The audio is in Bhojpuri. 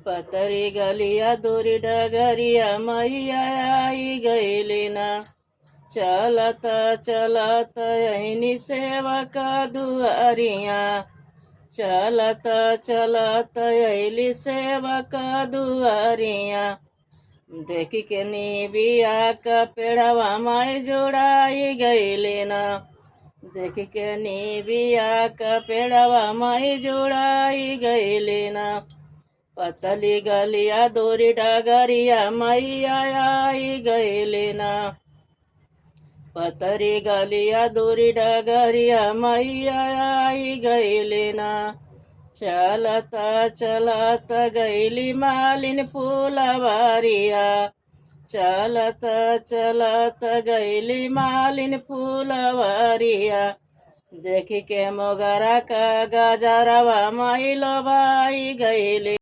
पतरी गलिया दूरी डगरिया मैया आई गईली ना। चलत चलत ऐनी सेवक दुआरिया। चलत चलत ऐली सेवक दुआरिया। देखी के निबिया का पेड़वा माई जोड़ाई गईली ना। देखी के निबिया का पेड़वा माई जोड़ाई गईली ना। पतली गलिया दूरी डगरिया मैया आई गईली ना। पतरी गलिया दूरी डगरिया मैया आई गईली ना। चलत चलत गईली मालिन फूलवारिया। चलत चलत गईली मालिन फूलवारिया। देखी के मोगरा का गजरवा माई लोबाई गईली।